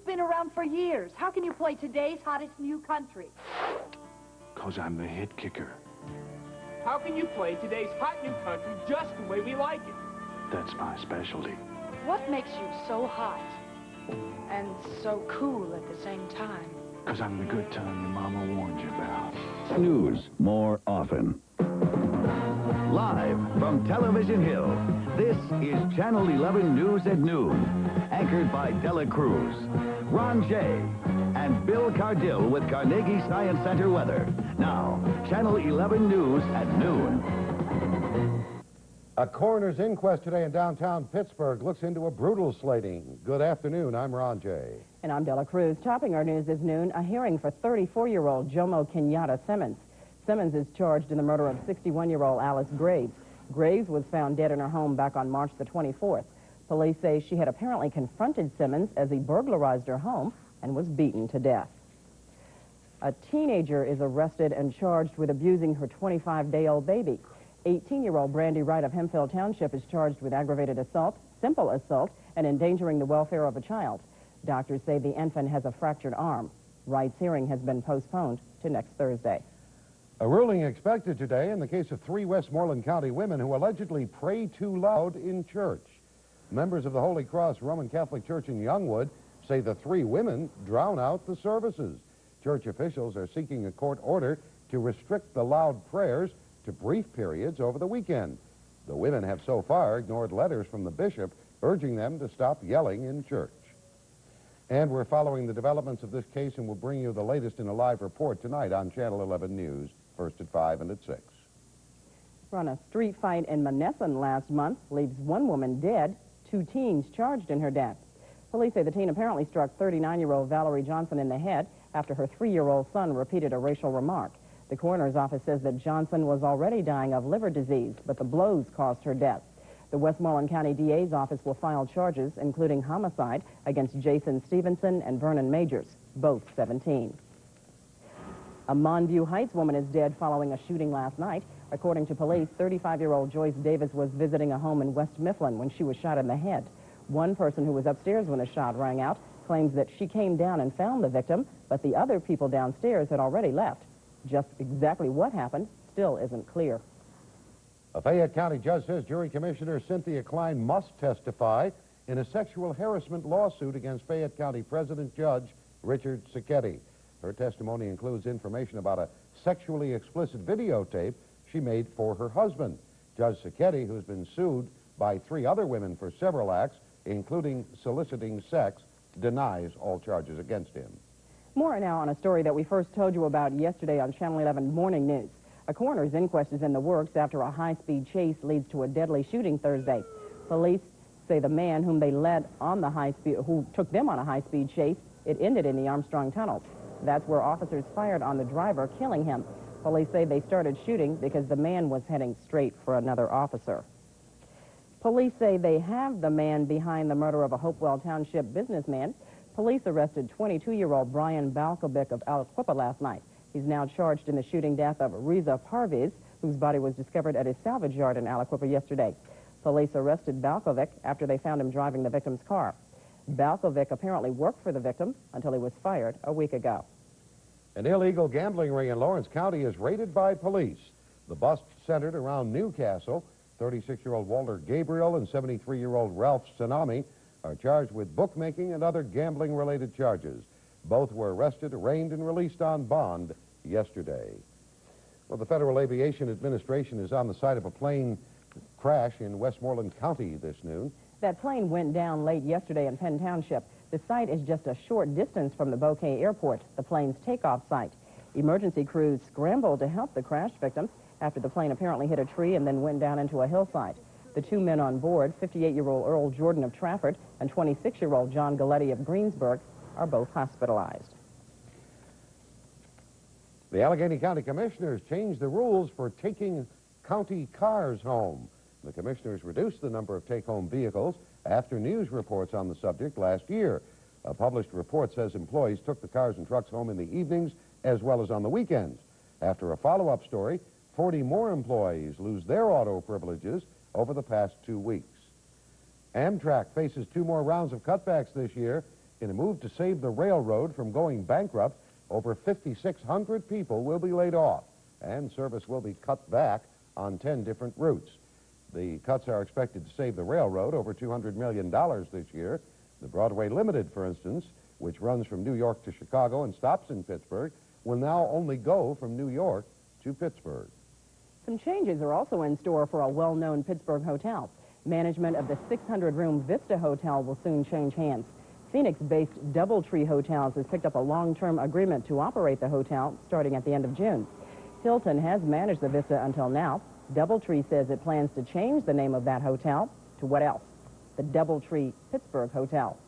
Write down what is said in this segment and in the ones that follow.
been around for years. How can you play today's hottest new country? 'Cause I'm the hit kicker. How can you play today's hot new country just the way we like it? That's my specialty. What makes you so hot and so cool at the same time? 'Cause I'm the good time your mama warned you about. News more often. Live from Television Hill, this is Channel 11 News at Noon, anchored by Dela Cruz, Ron Jay, and Bill Cardill with Carnegie Science Center weather. Now, Channel 11 News at noon. A coroner's inquest today in downtown Pittsburgh looks into a brutal slaying. Good afternoon, I'm Ron Jay. And I'm Dela Cruz. Topping our news this noon, a hearing for 34-year-old Jomo Kenyatta Simmons. Simmons is charged in the murder of 61-year-old Alice Graves. Graves was found dead in her home back on March the 24th. Police say she had apparently confronted Simmons as he burglarized her home and was beaten to death. A teenager is arrested and charged with abusing her 25-day-old baby. 18-year-old Brandy Wright of Hemphill Township is charged with aggravated assault, simple assault, and endangering the welfare of a child. Doctors say the infant has a fractured arm. Wright's hearing has been postponed to next Thursday. A ruling expected today in the case of 3 Westmoreland County women who allegedly pray too loud in church. Members of the Holy Cross Roman Catholic Church in Youngwood say the 3 women drown out the services. Church officials are seeking a court order to restrict the loud prayers to brief periods over the weekend. The women have so far ignored letters from the bishop urging them to stop yelling in church. And we're following the developments of this case and will bring you the latest in a live report tonight on Channel 11 News, first at 5 and at 6. From a street fight in Monessen last month leaves 1 woman dead, 2 teens charged in her death. Police say the teen apparently struck 39-year-old Valerie Johnson in the head after her 3-year-old son repeated a racial remark. The coroner's office says that Johnson was already dying of liver disease, but the blows caused her death. The Westmoreland County DA's office will file charges, including homicide, against Jason Stevenson and Vernon Majors, both 17. A Monview Heights woman is dead following a shooting last night. According to police, 35-year-old Joyce Davis was visiting a home in West Mifflin when she was shot in the head. One person who was upstairs when the shot rang out claims that she came down and found the victim, but the other people downstairs had already left. Just exactly what happened still isn't clear. A Fayette County judge says Jury Commissioner Cynthia Klein must testify in a sexual harassment lawsuit against Fayette County President Judge Richard Sacchetti. Her testimony includes information about a sexually explicit videotape she made for her husband. Judge Sacchetti, who's been sued by 3 other women for several acts, including soliciting sex, denies all charges against him. More now on a story that we first told you about yesterday on Channel 11 Morning News. A coroner's inquest is in the works after a high-speed chase leads to a deadly shooting Thursday. Police say the man whom they led on the who took them on a high-speed chase, it ended in the Armstrong tunnels. That's where officers fired on the driver, killing him. Police say they started shooting because the man was heading straight for another officer. Police say they have the man behind the murder of a Hopewell Township businessman. Police arrested 22-year-old Brian Balkovic of Aliquippa last night. He's now charged in the shooting death of Reza Parviz, whose body was discovered at his salvage yard in Aliquippa yesterday. Police arrested Balkovic after they found him driving the victim's car. Balkovic apparently worked for the victim until he was fired a week ago. An illegal gambling ring in Lawrence County is raided by police. The bust centered around Newcastle. 36-year-old Walter Gabriel and 73-year-old Ralph Tsunami are charged with bookmaking and other gambling-related charges. Both were arrested, arraigned, and released on bond yesterday. Well, the Federal Aviation Administration is on the site of a plane crash in Westmoreland County this noon. That plane went down late yesterday in Penn Township. The site is just a short distance from the Bouquet Airport, the plane's takeoff site. Emergency crews scrambled to help the crash victims after the plane apparently hit a tree and then went down into a hillside. The 2 men on board, 58-year-old Earl Jordan of Trafford and 26-year-old John Galletti of Greensburg, are both hospitalized. The Allegheny County Commissioners changed the rules for taking county cars home. The commissioners reduced the number of take-home vehicles after news reports on the subject last year. A published report says employees took the cars and trucks home in the evenings as well as on the weekends. After a follow-up story, 40 more employees lose their auto privileges over the past 2 weeks. Amtrak faces 2 more rounds of cutbacks this year. In a move to save the railroad from going bankrupt, over 5,600 people will be laid off, and service will be cut back on 10 different routes. The cuts are expected to save the railroad over $200 million this year. The Broadway Limited, for instance, which runs from New York to Chicago and stops in Pittsburgh, will now only go from New York to Pittsburgh. Some changes are also in store for a well-known Pittsburgh hotel. Management of the 600-room Vista Hotel will soon change hands. Phoenix-based DoubleTree Hotels has picked up a long-term agreement to operate the hotel starting at the end of June. Hilton has managed the Vista until now. DoubleTree says it plans to change the name of that hotel to what else? The DoubleTree Pittsburgh Hotel.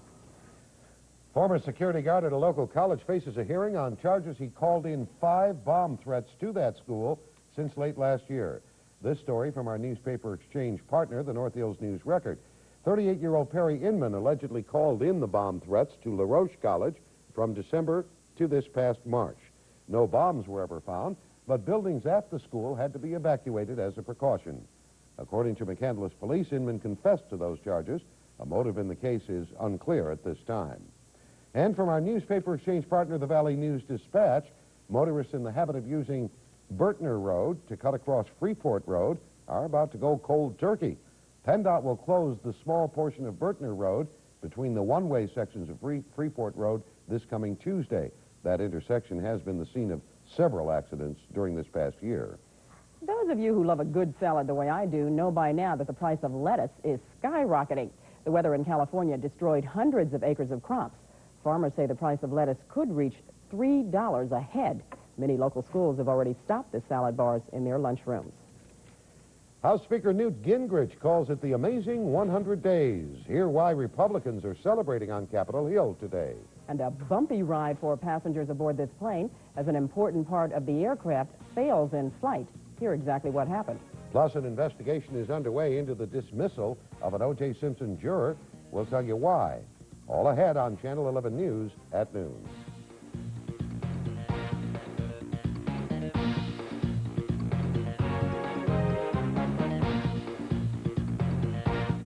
Former security guard at a local college faces a hearing on charges he called in 5 bomb threats to that school since late last year. This story from our newspaper exchange partner, the North Hills News Record. 38-year-old Perry Inman allegedly called in the bomb threats to LaRoche College from December to this past March. No bombs were ever found, but buildings at the school had to be evacuated as a precaution. According to McCandless police, Inman confessed to those charges. A motive in the case is unclear at this time. And from our newspaper exchange partner, the Valley News Dispatch, motorists in the habit of using Burtner Road to cut across Freeport Road are about to go cold turkey. PennDOT will close the small portion of Burtner Road between the one-way sections of Freeport Road this coming Tuesday. That intersection has been the scene of several accidents during this past year. Those of you who love a good salad the way I do know by now that the price of lettuce is skyrocketing. The weather in California destroyed hundreds of acres of crops. Farmers say the price of lettuce could reach $3 a head. Many local schools have already stopped the salad bars in their lunchrooms. House Speaker Newt Gingrich calls it the amazing 100 days. Hear why Republicans are celebrating on Capitol Hill today. And a bumpy ride for passengers aboard this plane as an important part of the aircraft fails in flight. Hear exactly what happened. Plus, an investigation is underway into the dismissal of an O.J. Simpson juror. We'll tell you why. All ahead on Channel 11 News at noon.